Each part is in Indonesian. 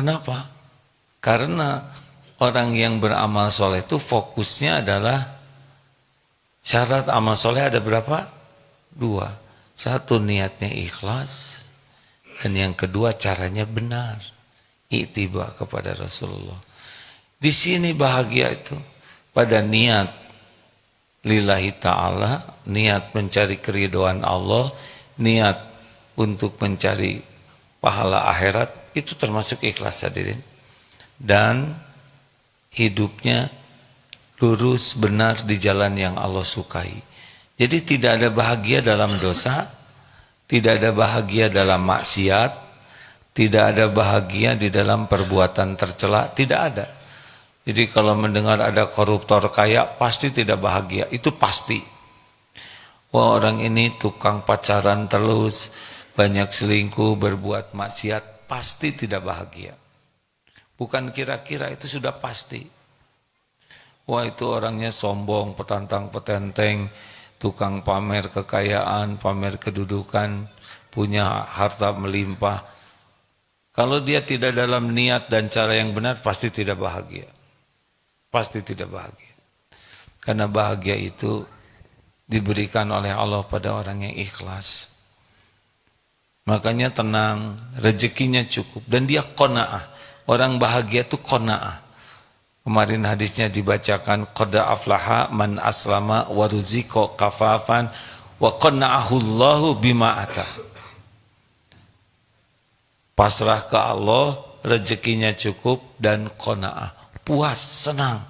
Kenapa? Karena orang yang beramal soleh itu fokusnya adalah syarat amal soleh ada berapa? 2. Satu, niatnya ikhlas, dan yang kedua caranya benar, ittiba kepada Rasulullah. Di sini bahagia itu pada niat lillahi ta'ala, niat mencari keridhaan Allah, niat untuk mencari pahala akhirat, itu termasuk ikhlas hadirin. Dan hidupnya lurus benar di jalan yang Allah sukai. Jadi tidak ada bahagia dalam dosa, tidak ada bahagia dalam maksiat, tidak ada bahagia di dalam perbuatan tercela, tidak ada. Jadi kalau mendengar ada koruptor kaya, pasti tidak bahagia, itu pasti. Wah, orang ini tukang pacaran terus, banyak selingkuh, berbuat maksiat, pasti tidak bahagia. Bukan kira-kira, itu sudah pasti. Wah, itu orangnya sombong, petantang-petenteng, tukang pamer kekayaan, pamer kedudukan, punya harta melimpah. Kalau dia tidak dalam niat dan cara yang benar, pasti tidak bahagia. Pasti tidak bahagia. Karena bahagia itu diberikan oleh Allah pada orang yang ikhlas. Makanya tenang, rezekinya cukup, dan dia qanaah. Orang bahagia itu qanaah. Kemarin hadisnya dibacakan, qad aflaha man aslama wa ruziqa kafafan wa qanna'ahullahu bima ata. Pasrah ke Allah, rezekinya cukup dan qanaah. Puas, senang.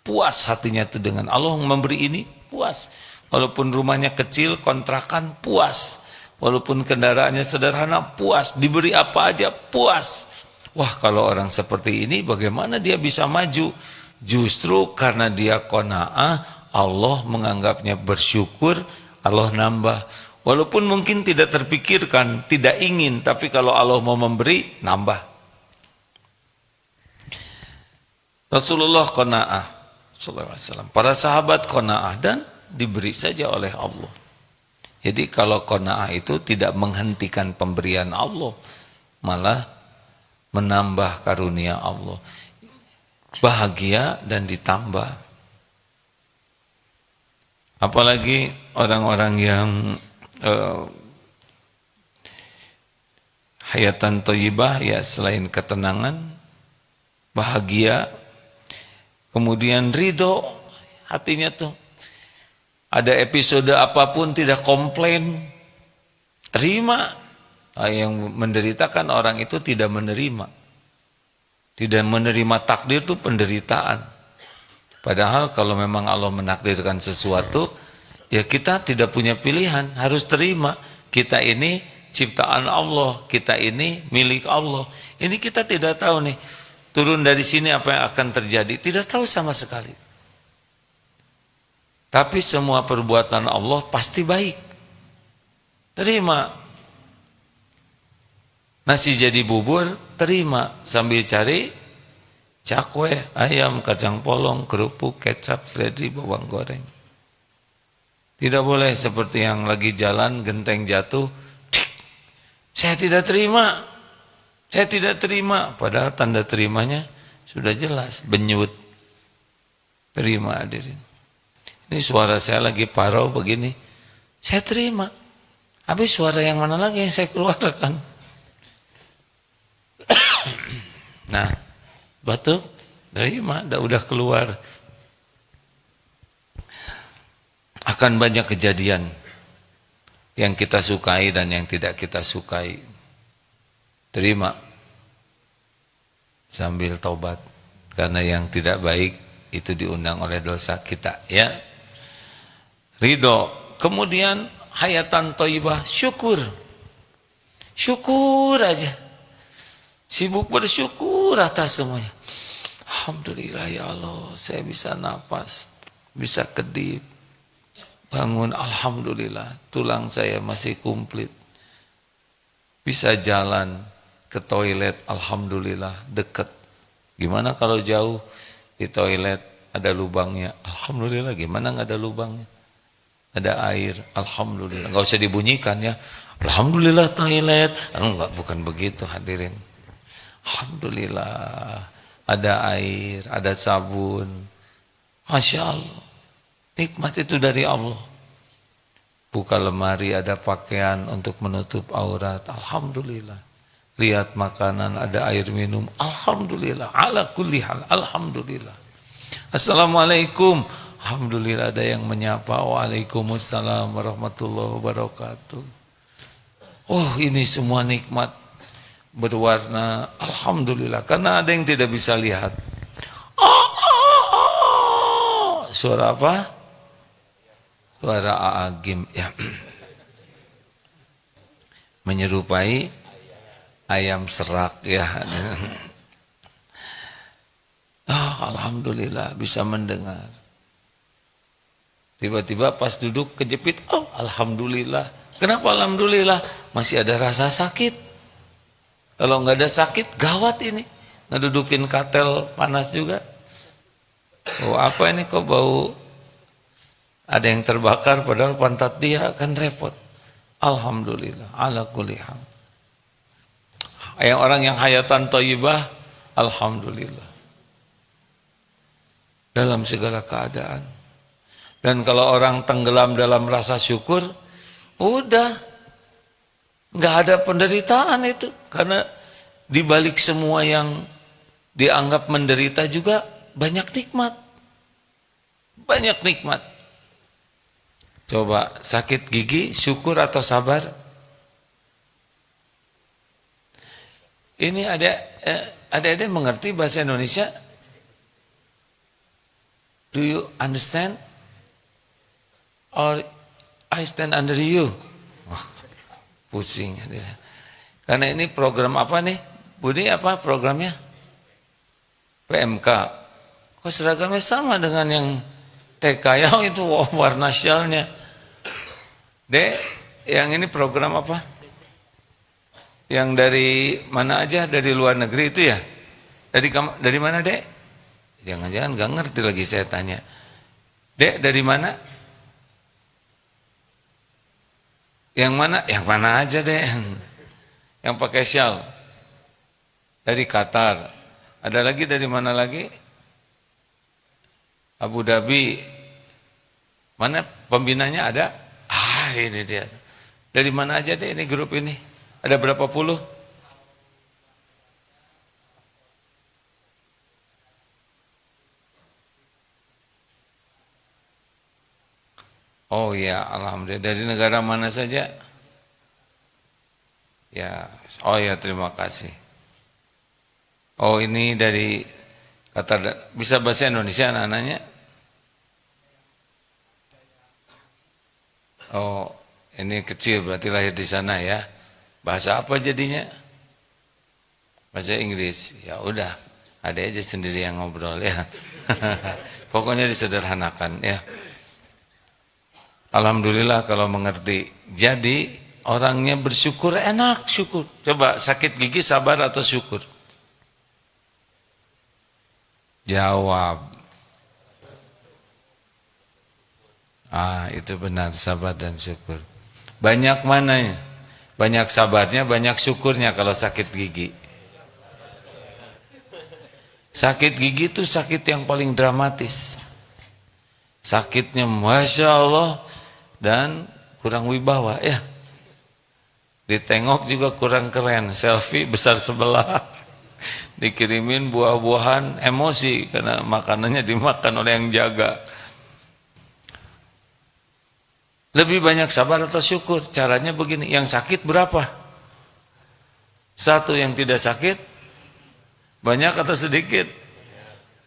Puas hatinya itu dengan Allah memberi ini, puas. Walaupun rumahnya kecil, kontrakan, puas. Walaupun kendaraannya sederhana, puas. Diberi apa aja, puas. Wah, kalau orang seperti ini bagaimana dia bisa maju? Justru karena dia qanaah, Allah menganggapnya bersyukur, Allah nambah. Walaupun mungkin tidak terpikirkan, tidak ingin, tapi kalau Allah mau memberi, nambah. Rasulullah qanaah sallallahu alaihi wasallam, para sahabat qanaah, dan diberi saja oleh Allah. Jadi kalau qanaah itu tidak menghentikan pemberian Allah, malah menambah karunia Allah. Bahagia dan ditambah. Apalagi orang-orang yang hayatan thayyibah, ya selain ketenangan, bahagia, kemudian ridho, hatinya tuh ada episode apapun tidak komplain, terima. Yang menderitakan orang itu tidak menerima. Tidak menerima takdir itu penderitaan. Padahal kalau memang Allah menakdirkan sesuatu, ya kita tidak punya pilihan, harus terima. Kita ini ciptaan Allah, kita ini milik Allah. Ini kita tidak tahu nih, turun dari sini apa yang akan terjadi, tidak tahu sama sekali. Tapi semua perbuatan Allah pasti baik. Terima. Nasi jadi bubur, terima, sambil cari cakwe, ayam, kacang polong, kerupuk, kecap, seledri, bawang goreng. Tidak boleh seperti yang lagi jalan, genteng jatuh, saya tidak terima, saya tidak terima. Padahal tanda terimanya sudah jelas, benyut. Terima hadirin. Ini suara saya lagi parau begini, saya terima. Habis suara yang mana lagi yang saya keluarkan? Nah, batuk, terima, udah keluar. Akan banyak kejadian yang kita sukai dan yang tidak kita sukai. Terima sambil taubat, karena yang tidak baik itu diundang oleh dosa kita, ya. Ridho, kemudian hayatan thayyibah, syukur. Syukur aja. Sibuk bersyukur atas semuanya. Alhamdulillah ya Allah, saya bisa napas, bisa kedip, bangun, alhamdulillah, tulang saya masih komplit, bisa jalan ke toilet, alhamdulillah, dekat. Gimana kalau jauh di toilet ada lubangnya, alhamdulillah. Gimana nggak ada lubangnya, ada air, alhamdulillah. Nggak usah dibunyikan ya, alhamdulillah toilet. Enggak, bukan begitu hadirin. Alhamdulillah, ada air, ada sabun. Masya Allah, nikmat itu dari Allah. Buka lemari, ada pakaian untuk menutup aurat. Alhamdulillah. Lihat makanan, ada air minum. Alhamdulillah. Ala kulli hal. Alhamdulillah. Assalamualaikum. Alhamdulillah ada yang menyapa. Waalaikumsalam warahmatullahi wabarakatuh. Oh, ini semua nikmat berwarna. Alhamdulillah. Karena ada yang tidak bisa lihat. Suara apa? Suara aagim ya. Menyerupai ayam serak ya. Oh, alhamdulillah bisa mendengar. Tiba-tiba pas duduk kejepit, oh alhamdulillah. Kenapa alhamdulillah? Masih ada rasa sakit. Kalau nggak ada sakit, gawat ini. Ngedudukin katel panas juga. Oh apa ini kok bau? Ada yang terbakar padahal pantat dia, kan repot. Alhamdulillah, ala kulli hal. Yang orang yang hayatan thayyibah, alhamdulillah. Dalam segala keadaan. Dan kalau orang tenggelam dalam rasa syukur, udah nggak ada penderitaan itu. Karena dibalik semua yang dianggap menderita juga banyak nikmat. Banyak nikmat. Coba sakit gigi, syukur atau sabar? Ini ada mengerti bahasa Indonesia? Do you understand? Or I stand under you? Oh, pusing. Karena ini program apa nih? Budi apa programnya? PMK. Kok seragamnya sama dengan yang TK yang itu warna syalnya? Dek, yang ini program apa? Yang dari mana aja? Dari luar negeri itu ya? Dari mana, Dek? Jangan-jangan gak ngerti lagi saya tanya. Dek, dari mana? Yang mana? Yang mana aja, Dek? Yang pakai syal. Dari Qatar. Ada lagi dari mana lagi? Abu Dhabi. Mana pembinanya ada? Ini dia. Dari mana aja deh ini grup ini? Ada berapa puluh? Oh ya, alhamdulillah. Dari negara mana saja? Ya, oh ya terima kasih. Oh ini dari Qatar. Bisa bahasa Indonesia anak-anaknya? Oh, ini kecil berarti lahir di sana ya. Bahasa apa jadinya? Bahasa Inggris. Ya udah, ada aja sendiri yang ngobrol ya. Pokoknya disederhanakan ya. Alhamdulillah kalau mengerti. Jadi orangnya bersyukur enak, syukur. Coba sakit gigi sabar atau syukur? Jawab. Itu benar, sabar dan syukur. Banyak mananya? Banyak sabarnya, banyak syukurnya kalau sakit gigi. Sakit gigi itu sakit yang paling dramatis. Sakitnya Masya Allah dan kurang wibawa ya. Ditengok juga kurang keren, selfie besar sebelah. Dikirimin buah-buahan, emosi karena makanannya dimakan oleh yang jaga. Lebih banyak sabar atau syukur? Caranya begini, yang sakit berapa? Satu, yang tidak sakit banyak atau sedikit?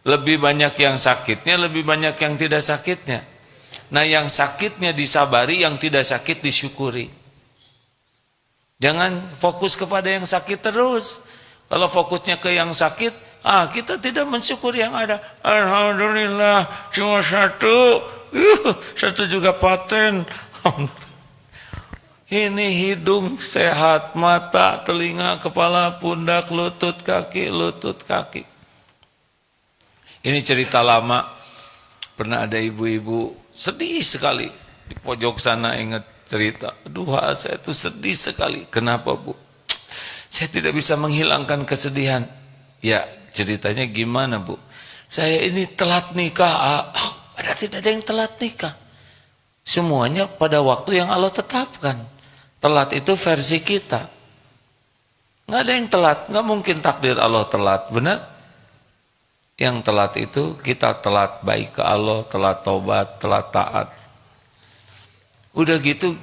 Lebih banyak yang sakitnya, lebih banyak yang tidak sakitnya. Nah yang sakitnya disabari, yang tidak sakit disyukuri. Jangan fokus kepada yang sakit terus. Kalau fokusnya ke yang sakit, kita tidak mensyukuri yang ada. Alhamdulillah cuma satu. Satu juga paten. Ini hidung sehat, mata, telinga, kepala, pundak, lutut, kaki, lutut, kaki. Ini cerita lama. Pernah ada ibu-ibu sedih sekali di pojok sana, ingat cerita. Aduh, saya tuh sedih sekali. Kenapa, Bu? Saya tidak bisa menghilangkan kesedihan. Ya, ceritanya gimana, Bu? Saya ini telat nikah. Ada tidak ada yang telat nikah. Semuanya pada waktu yang Allah tetapkan. Telat itu versi kita. Nggak ada yang telat, nggak mungkin takdir Allah telat, benar? Yang telat itu kita telat baik ke Allah, telat tobat, telat taat. Udah gitu,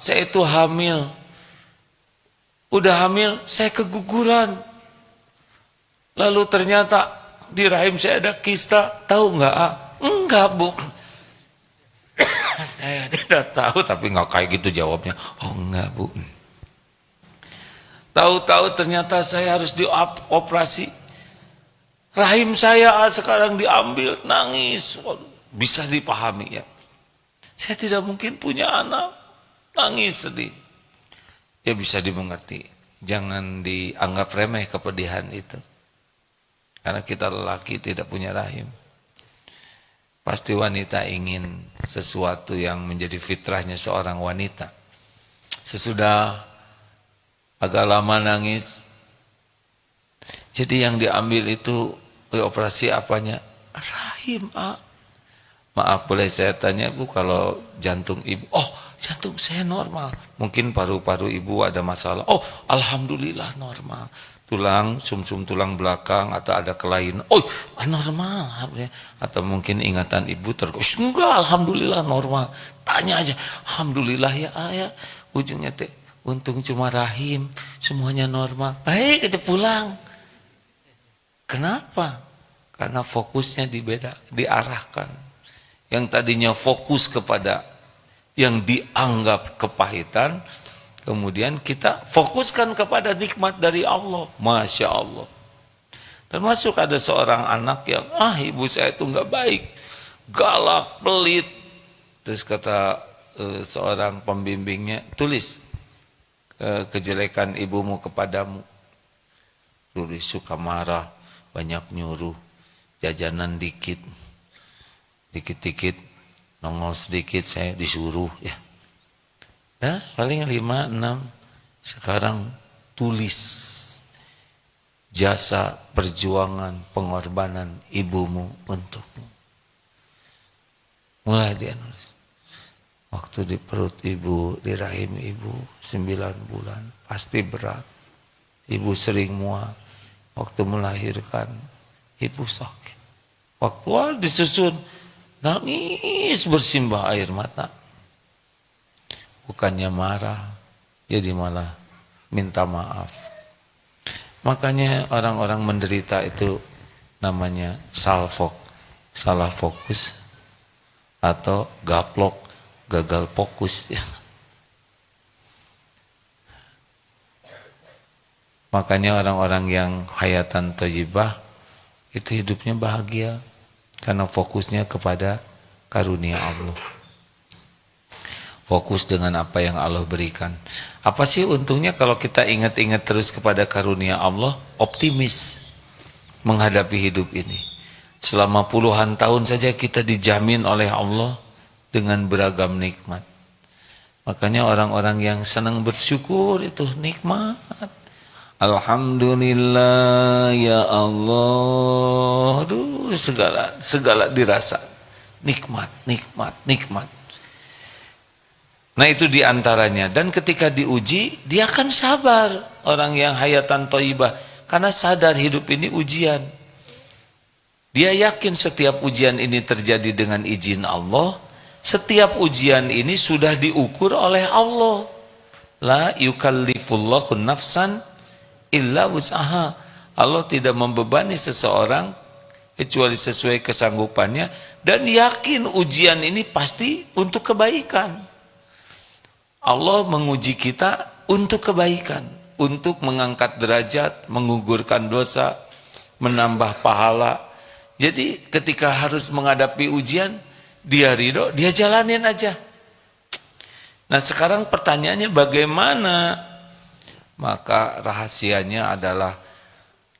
saya itu hamil. Udah hamil, saya keguguran. Lalu ternyata di rahim saya ada kista, tahu nggak? Enggak, Bu. Saya tidak tahu, tapi nggak kayak gitu jawabnya. Oh enggak, Bu. Tahu-tahu ternyata saya harus dioperasi. Rahim saya sekarang diambil, nangis. Bisa dipahami ya. Saya tidak mungkin punya anak, nangis sedih. Ya bisa dimengerti. Jangan dianggap remeh kepedihan itu. Karena kita lelaki tidak punya rahim. Pasti wanita ingin sesuatu yang menjadi fitrahnya seorang wanita. Sesudah agak lama nangis, jadi yang diambil itu operasi apanya? Rahim, Maaf boleh saya tanya, Bu, kalau jantung ibu, jantung saya normal. Mungkin paru-paru ibu ada masalah. Alhamdulillah normal. Tulang, sumsum tulang belakang atau ada kelainan. Normal. Atau mungkin ingatan ibu enggak, alhamdulillah normal. Tanya aja, alhamdulillah ya, ujungnya untung cuma rahim, semuanya normal. Baik, kita pulang. Kenapa? Karena fokusnya diarahkan. Yang tadinya fokus kepada yang dianggap kepahitan, kemudian kita fokuskan kepada nikmat dari Allah. Masya Allah. Termasuk ada seorang anak yang, ibu saya itu enggak baik, galak, pelit. Terus kata seorang pembimbingnya, tulis kejelekan ibumu kepadamu. Tulis, suka marah, banyak nyuruh, jajanan dikit, dikit-dikit, nongol sedikit saya disuruh ya. Nah, paling 5, 6. Sekarang tulis jasa perjuangan pengorbanan ibumu untukmu. Mulai dia nulis. Waktu di perut ibu, di rahim ibu 9 bulan, pasti berat. Ibu sering mual. Waktu melahirkan, ibu sakit. Waktu disusun, nangis bersimbah air mata. Bukannya marah, jadi malah minta maaf. Makanya orang-orang menderita itu namanya salah fokus, atau gaplok, gagal fokus. Makanya orang-orang yang hayatan thayyibah itu hidupnya bahagia karena fokusnya kepada karunia Allah. Fokus dengan apa yang Allah berikan. Apa sih untungnya kalau kita ingat-ingat terus kepada karunia Allah, optimis menghadapi hidup ini. Selama puluhan tahun saja kita dijamin oleh Allah dengan beragam nikmat. Makanya orang-orang yang senang bersyukur itu nikmat. Alhamdulillah ya Allah. Aduh, segala dirasa. Nikmat. Nah itu diantaranya. Dan ketika diuji, dia akan sabar. Orang yang hayatan thayyibah. Karena sadar hidup ini ujian. Dia yakin setiap ujian ini terjadi dengan izin Allah. Setiap ujian ini sudah diukur oleh Allah. La yukallifullahu nafsan illa wus'aha. Allah tidak membebani seseorang kecuali sesuai kesanggupannya, dan yakin ujian ini pasti untuk kebaikan. Allah menguji kita untuk kebaikan, untuk mengangkat derajat, menggugurkan dosa, menambah pahala. Jadi ketika harus menghadapi ujian, dia ridho, dia jalanin aja. Nah sekarang pertanyaannya bagaimana? Maka rahasianya adalah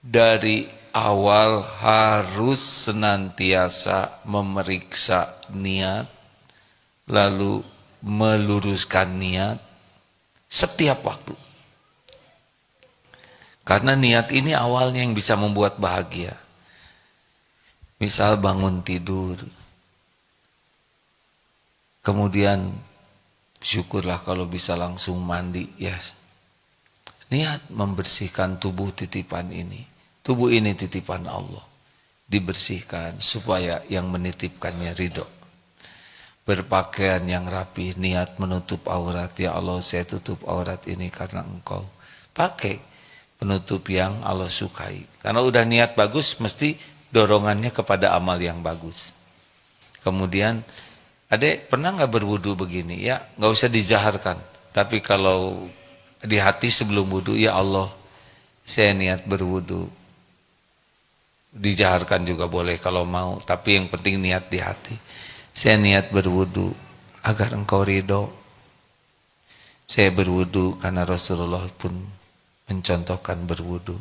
dari awal harus senantiasa memeriksa niat, lalu meluruskan niat setiap waktu. Karena niat ini awalnya yang bisa membuat bahagia. Misal bangun tidur, kemudian syukurlah kalau bisa langsung mandi ya. Niat membersihkan tubuh titipan ini. Tubuh ini titipan Allah. Dibersihkan supaya yang menitipkannya ridho. Berpakaian yang rapi, niat menutup aurat. Ya Allah, saya tutup aurat ini karena Engkau. Pakai penutup yang Allah sukai. Karena udah niat bagus, mesti dorongannya kepada amal yang bagus. Kemudian, adek pernah nggak berwudu begini? Ya, nggak usah dijaharkan. Tapi kalau di hati sebelum wudu, ya Allah, saya niat berwudu. Dijaharkan juga boleh kalau mau, tapi yang penting niat di hati. Saya niat berwudu agar Engkau ridho. Saya berwudu karena Rasulullah pun mencontohkan berwudu.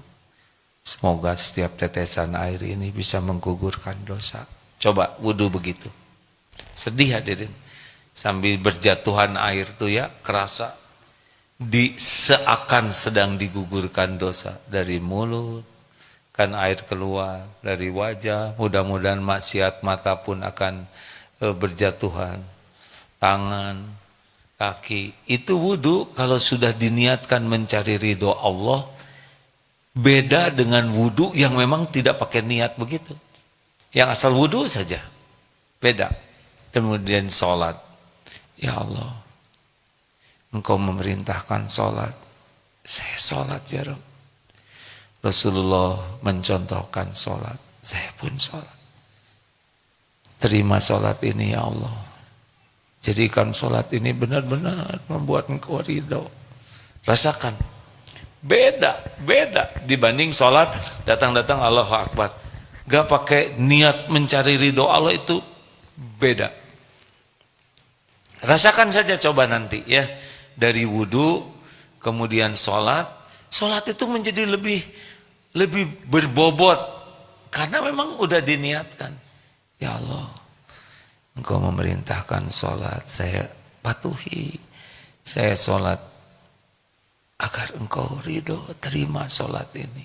Semoga setiap tetesan air ini bisa menggugurkan dosa. Coba wudu begitu. Sedih hadirin. Sambil berjatuhan air tuh ya, kerasa seakan sedang digugurkan dosa dari mulut. Kan air keluar dari wajah, mudah-mudahan maksiat mata pun akan berjatuhan. Tangan, kaki, itu wudu kalau sudah diniatkan mencari ridho Allah, beda dengan wudu yang memang tidak pakai niat begitu. Yang asal wudu saja, beda. Kemudian sholat, ya Allah, Engkau memerintahkan sholat, saya sholat ya Rabb. Rasulullah mencontohkan sholat, saya pun sholat. Terima sholat ini ya Allah. Jadikan sholat ini benar-benar membuat Engkau ridho. Rasakan, beda dibanding sholat datang-datang Allahu Akbar. Gak pakai niat mencari ridho Allah, itu beda. Rasakan saja coba nanti ya. Dari wudu, kemudian sholat itu menjadi lebih berbobot karena memang udah diniatkan. Ya Allah, Engkau memerintahkan sholat, saya patuhi. Saya sholat agar Engkau ridho, terima sholat ini.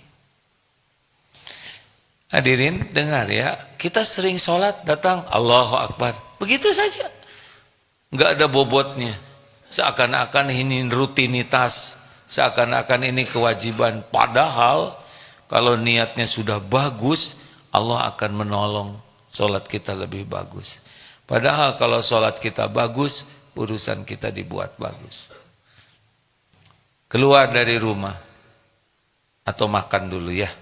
Hadirin dengar ya, kita sering sholat datang Allahu Akbar, begitu saja, nggak ada bobotnya. Seakan-akan ini rutinitas, seakan-akan ini kewajiban. Padahal kalau niatnya sudah bagus, Allah akan menolong sholat kita lebih bagus. Padahal kalau sholat kita bagus, urusan kita dibuat bagus. Keluar dari rumah atau makan dulu ya.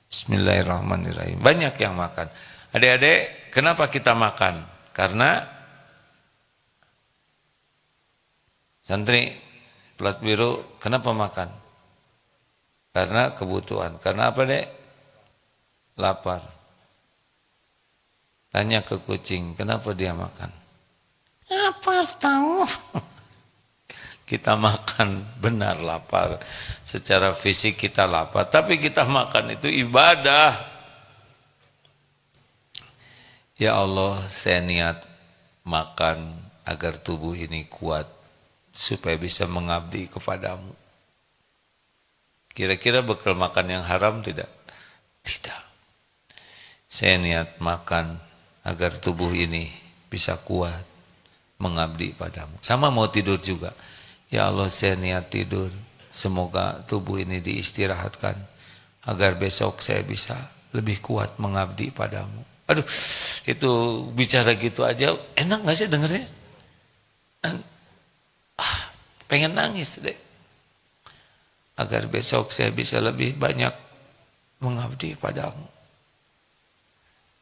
Bismillahirrahmanirrahim. Banyak yang makan. Adik-adik, kenapa kita makan? Karena santri plat biru, kenapa makan? Karena kebutuhan. Karena apa dek? Lapar. Tanya ke kucing, kenapa dia makan? Lapar tahu. Kita makan benar lapar. Secara fisik kita lapar, tapi kita makan itu ibadah. Ya Allah, saya niat makan agar tubuh ini kuat, supaya bisa mengabdi kepadamu. Kira-kira bekal makan yang haram tidak? Tidak. Saya niat makan agar tubuh ini bisa kuat mengabdi padamu. Sama mau tidur juga. Ya Allah, saya niat tidur, semoga tubuh ini diistirahatkan agar besok saya bisa lebih kuat mengabdi padamu. Aduh, itu bicara gitu aja enak gak sih dengernya? Pengen nangis deh. Agar besok saya bisa lebih banyak mengabdi padamu.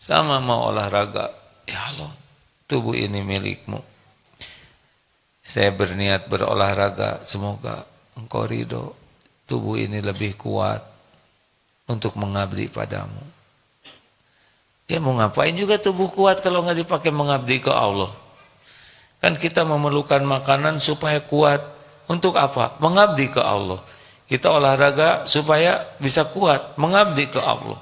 Sama mau olahraga, ya Allah, tubuh ini milikmu. Saya berniat berolahraga, semoga Engkau ridho, tubuh ini lebih kuat untuk mengabdi padamu. Ya mau ngapain juga tubuh kuat kalau nggak dipakai mengabdi ke Allah? Kan kita memerlukan makanan supaya kuat. Untuk apa? Mengabdi ke Allah. Kita olahraga supaya bisa kuat, mengabdi ke Allah.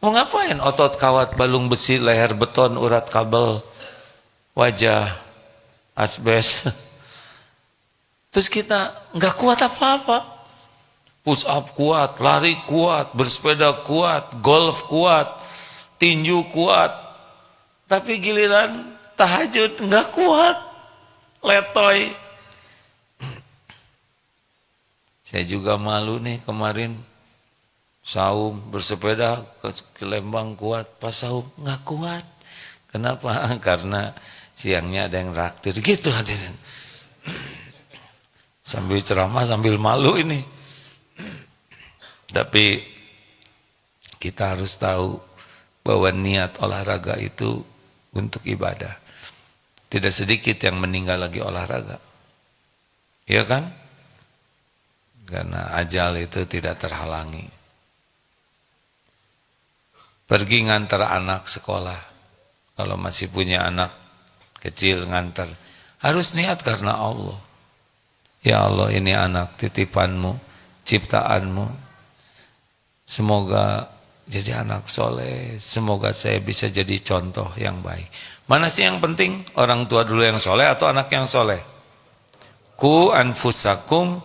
Mau ngapain otot kawat, balung besi, leher beton, urat kabel, wajah, asbes. Terus kita nggak kuat apa-apa. push up kuat, lari kuat, bersepeda kuat, golf kuat, tinju kuat. Tapi giliran tahajud nggak kuat, letoy. Saya juga malu nih kemarin saum bersepeda ke Lembang kuat, pas saum nggak kuat. Kenapa? Karena siangnya ada yang raktir gitu hadirin. Sambil ceramah sambil malu ini. Tapi kita harus tahu bahwa niat olahraga itu untuk ibadah. Tidak sedikit yang meninggal lagi olahraga. Iya kan? Karena ajal itu tidak terhalangi. Pergi ngantar anak sekolah. Kalau masih punya anak kecil ngantar, harus niat karena Allah. Ya Allah, ini anak titipanmu, ciptaanmu. Semoga jadi anak soleh, semoga saya bisa jadi contoh yang baik. Mana sih yang penting? Orang tua dulu yang soleh atau anak yang soleh? Ku anfusakum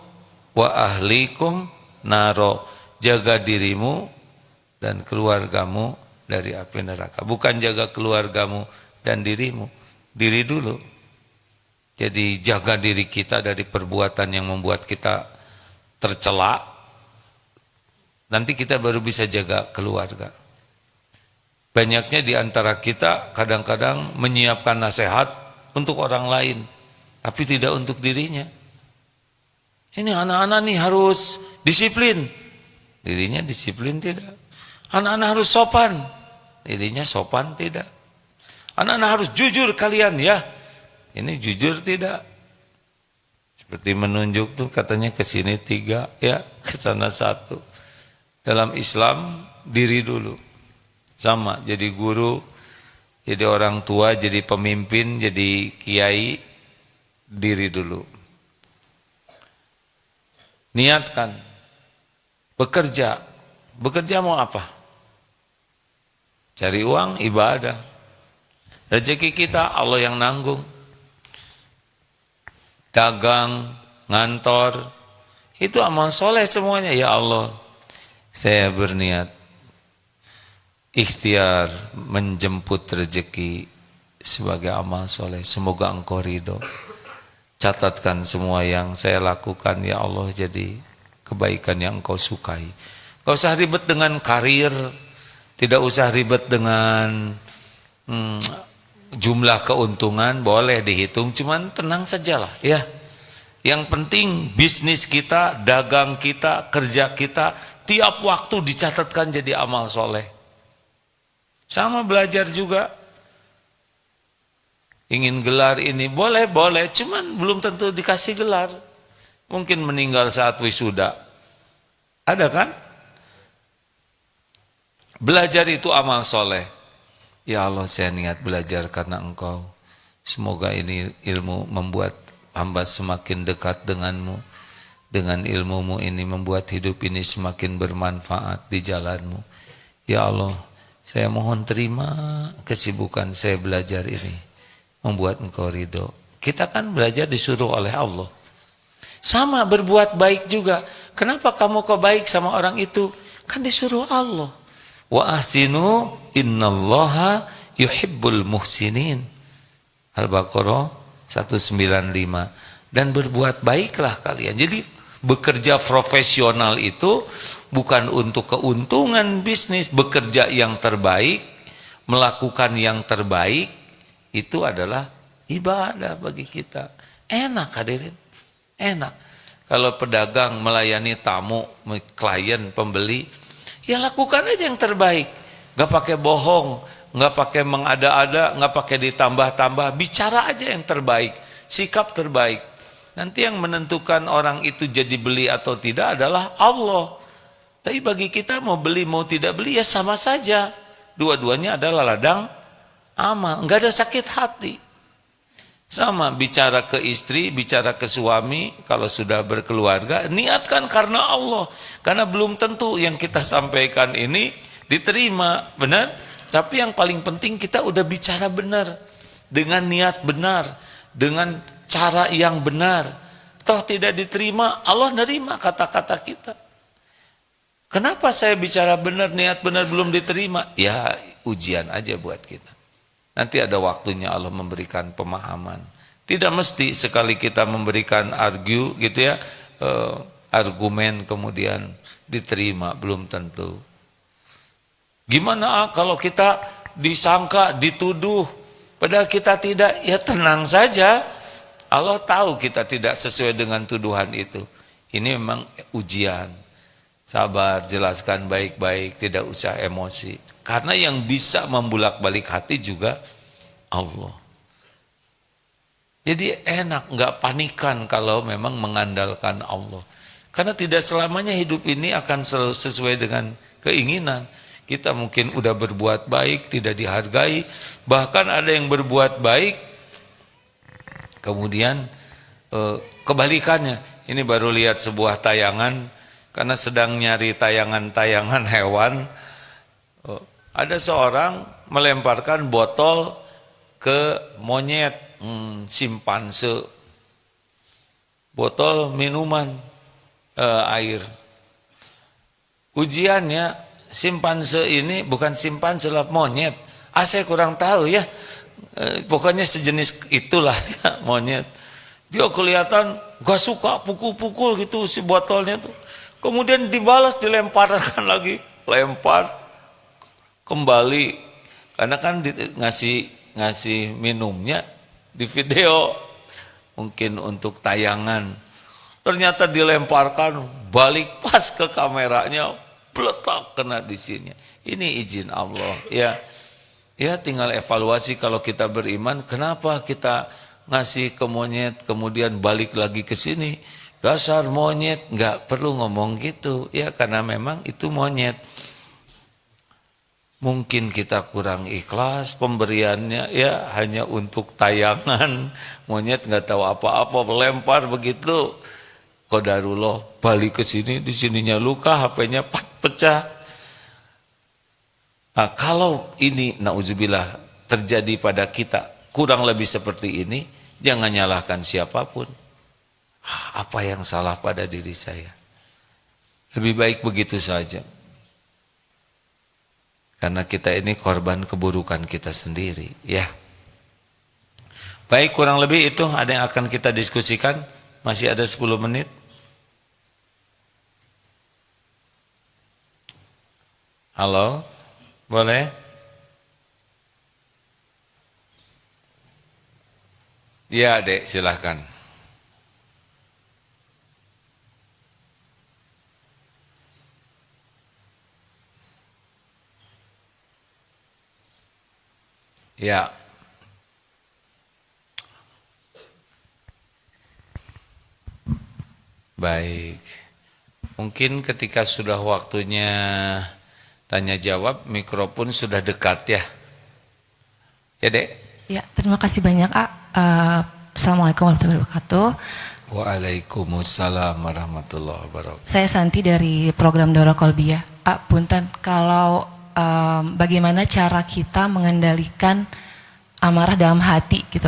wa ahlikum naro. Jaga dirimu dan keluargamu dari api neraka. Bukan jaga keluargamu dan dirimu, diri dulu. Jadi jaga diri kita dari perbuatan yang membuat kita tercela. Nanti kita baru bisa jaga keluarga. Banyaknya di antara kita kadang-kadang menyiapkan nasihat untuk orang lain, tapi tidak untuk dirinya. Ini anak-anak nih harus disiplin. Dirinya disiplin tidak. Anak-anak harus sopan. Dirinya sopan tidak. Anak-anak harus jujur kalian ya. Ini jujur tidak. Seperti menunjuk tuh katanya ke sini 3 ya, ke sana 1. Dalam Islam diri dulu. Sama jadi guru, jadi orang tua, jadi pemimpin, jadi kiai, diri dulu. Niatkan bekerja. Bekerja mau apa? Cari uang, ibadah. Rezeki kita Allah yang nanggung. Dagang, ngantor, itu amal soleh semuanya. Ya Allah, saya berniat ikhtiar menjemput rezeki sebagai amal soleh. Semoga Engkau ridho. Catatkan semua yang saya lakukan ya Allah jadi kebaikan yang Engkau sukai. Gak usah ribet dengan karir, tidak usah ribet dengan jumlah keuntungan, boleh dihitung, cuman tenang sajalah ya. Yang penting bisnis kita, dagang kita, kerja kita, tiap waktu dicatatkan jadi amal soleh. Sama belajar juga. Ingin gelar ini, boleh, cuman belum tentu dikasih gelar. Mungkin meninggal saat wisuda. Ada kan? Belajar itu amal soleh. Ya Allah, saya niat belajar karena Engkau. Semoga ini ilmu membuat hamba semakin dekat denganmu. Dengan ilmumu ini membuat hidup ini semakin bermanfaat di jalanmu. Ya Allah, saya mohon terima kesibukan saya belajar ini. Membuat Engkau ridho. Kita kan belajar disuruh oleh Allah. Sama berbuat baik juga. Kenapa kamu kok baik sama orang itu? Kan disuruh Allah. Wa ahsinu innallaha yuhibbul muhsinin. Al-Baqarah 195. Dan berbuat baiklah kalian. Jadi bekerja profesional itu bukan untuk keuntungan bisnis. Bekerja yang terbaik, melakukan yang terbaik, itu adalah ibadah bagi kita. Enak hadirin, enak. Kalau pedagang melayani tamu, klien, pembeli, ya lakukan aja yang terbaik. Gak pakai bohong, gak pakai mengada-ada, gak pakai ditambah-tambah. Bicara aja yang terbaik, sikap terbaik. Nanti yang menentukan orang itu jadi beli atau tidak adalah Allah. Tapi bagi kita mau beli mau tidak beli ya sama saja. Dua-duanya adalah ladang amal, nggak ada sakit hati. Sama bicara ke istri, bicara ke suami, kalau sudah berkeluarga, niatkan karena Allah. Karena belum tentu yang kita sampaikan ini diterima, benar? Tapi yang paling penting kita udah bicara benar, dengan niat benar, dengan cara yang benar. Toh tidak diterima, Allah nerima kata-kata kita. Kenapa saya bicara benar, niat benar belum diterima? Ya ujian aja buat kita. Nanti ada waktunya Allah memberikan pemahaman. Tidak mesti sekali kita memberikan argue gitu ya, argumen kemudian diterima, belum tentu. Gimana kalau kita disangka, dituduh, padahal kita tidak? Ya tenang saja, Allah tahu kita tidak sesuai dengan tuduhan itu. Ini memang ujian. Sabar, jelaskan baik-baik, tidak usah emosi. Karena yang bisa membulak-balik hati juga Allah. Jadi enak, nggak panikan kalau memang mengandalkan Allah. Karena tidak selamanya hidup ini akan selalu sesuai dengan keinginan. Kita mungkin udah berbuat baik, tidak dihargai. Bahkan ada yang berbuat baik, kemudian kebalikannya. Ini baru lihat sebuah tayangan, karena sedang nyari tayangan-tayangan hewan. Ada seorang melemparkan botol ke monyet, simpanse, botol minuman air. Ujiannya simpanse ini bukan simpanse lah, monyet. Saya kurang tahu ya, pokoknya sejenis itulah ya, monyet. Dia kelihatan gak suka, pukul-pukul gitu si botolnya tuh. Kemudian dibalas, dilemparkan lagi, lempar kembali, karena kan ngasih minumnya di video, mungkin untuk tayangan. Ternyata dilemparkan, balik pas ke kameranya, peletak kena di sini. Ini izin Allah ya. Ya tinggal evaluasi kalau kita beriman, kenapa kita ngasih ke monyet kemudian balik lagi ke sini. Dasar monyet, nggak perlu ngomong gitu ya, karena memang itu monyet. Mungkin kita kurang ikhlas pemberiannya ya, hanya untuk tayangan. Monyet nggak tahu apa-apa, lempar begitu, qadarullah balik ke sini, di sininya luka, HP-nya pecah. Nah, kalau ini nauzubillah terjadi pada kita kurang lebih seperti ini, jangan nyalahkan siapapun. Apa yang salah pada diri saya? Lebih baik begitu saja. Karena kita ini korban keburukan kita sendiri, ya. Baik, kurang lebih itu ada yang akan kita diskusikan. Masih ada 10 menit. Halo, boleh? Ya, Dek, silahkan. Ya. Baik. Mungkin ketika sudah waktunya tanya jawab, mikrofon sudah dekat ya. Ya, Dek. Ya, terima kasih banyak, A. Assalamualaikum warahmatullahi wabarakatuh. Waalaikumsalam warahmatullahi wabarakatuh. Saya Santi dari program Dora Kolbia. Punten, kalau bagaimana cara kita mengendalikan amarah dalam hati gitu,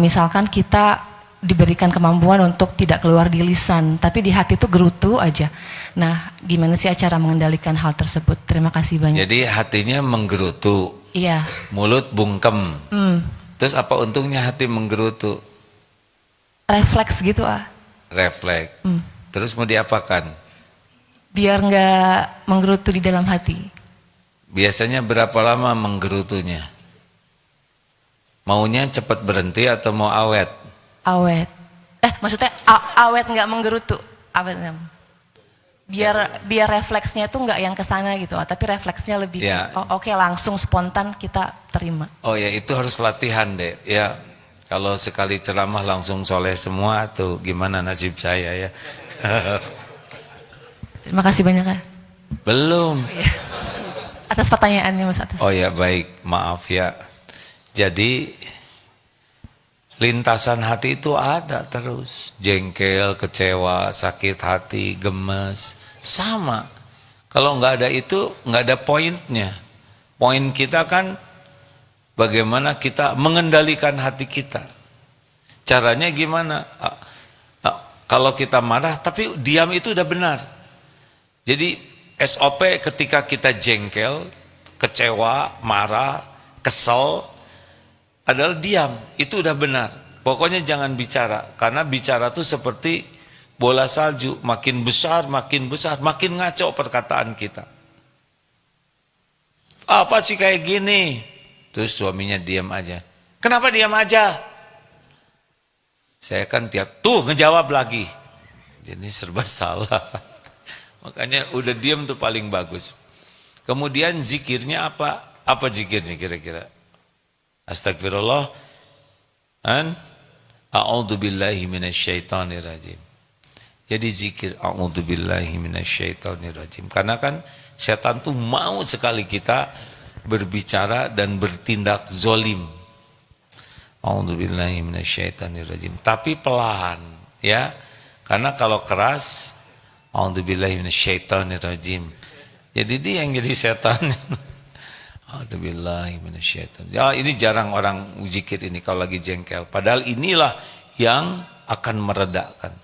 misalkan kita diberikan kemampuan untuk tidak keluar di lisan, tapi di hati itu gerutu aja. Nah, gimana sih cara mengendalikan hal tersebut? Terima kasih banyak. Jadi hatinya menggerutu, iya, mulut bungkem. Terus apa untungnya hati menggerutu? Refleks gitu, Refleks. Terus mau diapakan? Biar nggak menggerutu di dalam hati. Biasanya berapa lama menggerutunya? Maunya cepat berhenti atau mau awet? Awet. Maksudnya awet nggak menggerutu. Awet nggak. Biar refleksnya tuh nggak yang kesana gitu, tapi refleksnya lebih ya. Oke, langsung spontan kita terima. Oh ya, itu harus latihan deh. Ya, kalau sekali ceramah langsung soleh semua tuh gimana nasib saya ya. Terima kasih banyak, Kak. Belum. Ya. Atas pertanyaannya, Mas. Oh ya, baik, maaf ya. Jadi lintasan hati itu ada terus, jengkel, kecewa, sakit hati, gemes, sama. Kalau nggak ada itu, nggak ada poinnya. Poin kita kan bagaimana kita mengendalikan hati kita. Caranya gimana? Kalau kita marah, tapi diam itu udah benar. Jadi SOP ketika kita jengkel, kecewa, marah, kesel adalah diam. Itu udah benar. Pokoknya jangan bicara, karena bicara tuh seperti bola salju, makin besar, makin ngaco perkataan kita. Apa sih kayak gini? Terus suaminya diam aja. Kenapa diam aja? Saya kan tiap tuh ngejawab lagi. Jadi serba salah. Makanya udah diam tuh paling bagus. Kemudian zikirnya apa? Apa zikirnya kira-kira? Astagfirullah. A'udzubillahi minasyaitonirrajim. Jadi zikir a'udzubillahi minasyaitonirrajim. Karena kan setan tuh mau sekali kita berbicara dan bertindak zolim. A'udzubillahi minasyaitonirrajim. Tapi pelan, ya. Karena kalau keras, a'udzubillahi minasyaitonirrajim. Jadi dia yang jadi setan. A'udzubillahi minasyaitonirrajim. Ya, ini jarang orang zikir ini kalau lagi jengkel. Padahal inilah yang akan meredakan.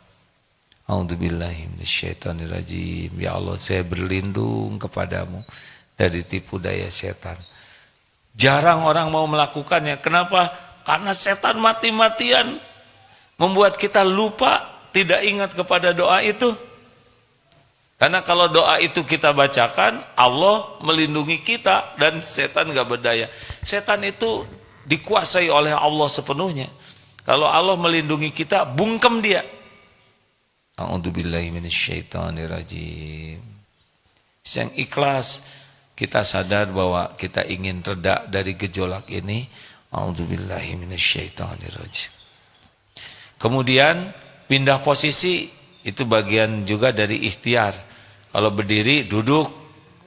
A'udzubillahi minasyaitonirrajim. Ya Allah, saya berlindung kepadamu dari tipu daya setan. Jarang orang mau melakukannya. Kenapa? Karena setan mati-matian membuat kita lupa, tidak ingat kepada doa itu. Karena kalau doa itu kita bacakan, Allah melindungi kita dan setan gak berdaya. Setan itu dikuasai oleh Allah sepenuhnya. Kalau Allah melindungi kita, bungkem dia. A'udzubillahi minasyaitonirrajim. Yang ikhlas, kita sadar bahwa kita ingin reda dari gejolak ini. A'udzubillahi minasyaitonirrajim. Kemudian pindah posisi, itu bagian juga dari ikhtiar. Kalau berdiri, duduk.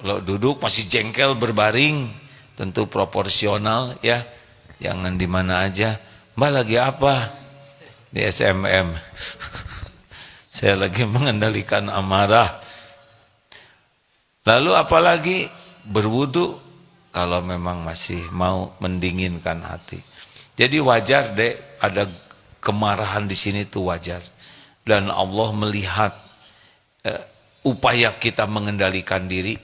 Kalau duduk masih jengkel berbaring, tentu proporsional ya. Jangan di mana aja. Mbak lagi apa? Di SMM. Saya lagi mengendalikan amarah. Lalu apalagi berwudu kalau memang masih mau mendinginkan hati. Jadi wajar deh ada kemarahan di sini tuh wajar. Dan Allah melihat upaya kita mengendalikan diri,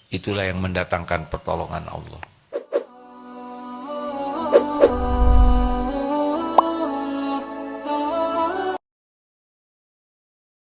itulah yang mendatangkan pertolongan Allah.